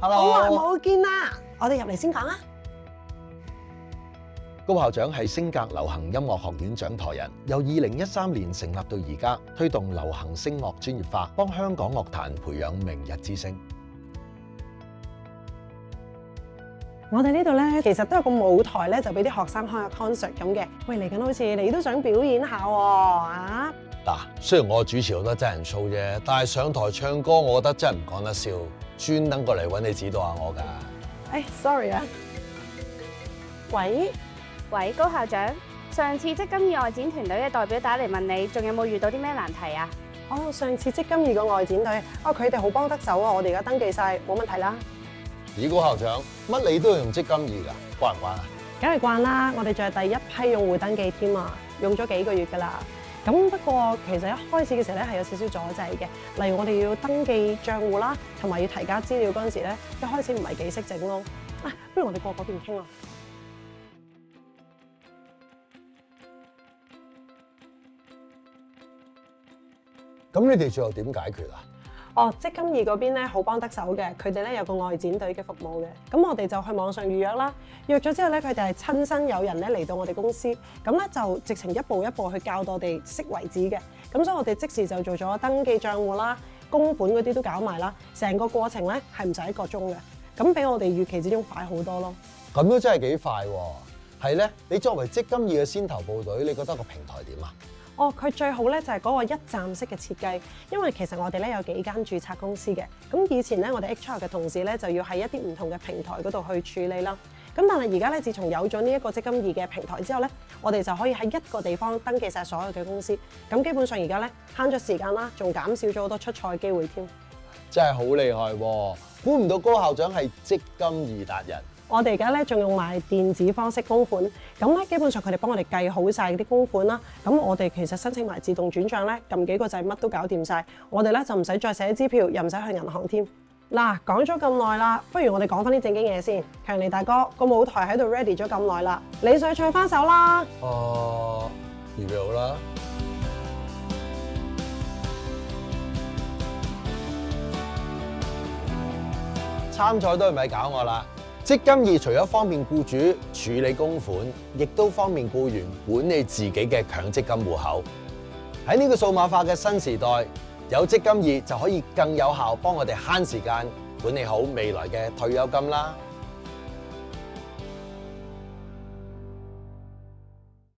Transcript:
Hello，好耐冇見啦，我哋入嚟先講啊。高校長係星格流行音樂學院掌舵人，由2013年成立到而家，推動流行聲樂專業化，幫香港樂壇培養明日之星。我哋呢度咧，其實都有個舞台咧，就俾啲學生開個 concert 咁嘅。喂，嚟緊好似你都想表演下喎啊！嗱，雖然我主持好多真人 show 啫，但係上台唱歌，我覺得真係唔講得笑，專登過嚟揾你指導下我㗎。sorry 啊。喂，高校長，上次積金易外展團隊嘅代表打嚟問你，仲有冇遇到啲咩難題啊？上次積金易個外展隊，佢哋好幫得手啊！我哋而家登記晒，冇問題啦。咦，高校長，乜你都要用積金易㗎？慣唔慣啊？梗係慣啦，我哋仲係第一批用戶登記添啊，用咗幾個月㗎啦。咁不過其實一開始嘅時候咧係有少少阻滯嘅，例如我哋要登記帳戶啦，同埋要提交資料嗰陣時咧，一開始唔係幾識整咯。不如我哋過嗰邊傾啦。咁你哋最後點解決啊？積金易嗰邊咧好幫得手嘅，佢哋咧有個外展隊嘅服務嘅，咁我哋就去網上預約啦。約咗之後咧，佢哋係親身有人咧嚟到我哋公司，咁咧就直情一步一步去教到我哋識為止嘅。咁所以我哋即時就做咗登記帳戶啦、供款嗰啲都搞埋啦，成個過程咧係唔使1個鐘嘅，咁比我哋預期之中快好多咯。咁都真係幾快喎！係咧，你作為積金易嘅先頭部隊，你覺得個平台點啊？佢最好咧就係嗰個一站式嘅設計，因為其實我哋咧有幾間註冊公司嘅，咁以前咧我哋 HR 嘅同事咧就要喺一啲唔同嘅平台嗰度去處理啦。咁但係而家咧，自從有咗呢一個積金易嘅平台之後咧，我哋就可以喺一個地方登記晒所有嘅公司，咁基本上而家咧慳咗時間啦，仲減少咗好多出錯嘅機會添。真係好厲害喎！估唔到高校長係積金易達人。我哋而家咧仲用埋電子方式供款，咁咧基本上佢哋幫我哋計好晒啲供款啦。咁我哋其實申請埋自動轉帳咧，撳幾個掣乜都搞掂晒。我哋咧就唔使再寫支票，又唔使去銀行添。嗱，講咗咁耐啦，不如我哋講翻啲正經嘢先。強尼大哥，個舞台喺度 ready 咗咁耐啦，你想唱翻首啦？預備好啦。參賽都唔係搞我啦！積金易除咗方便僱主處理供款，亦都方便僱員管理自己嘅強積金戶口。喺呢個數碼化嘅新時代，有積金易就可以更有效幫我哋慳時間管理好未來嘅退休金啦。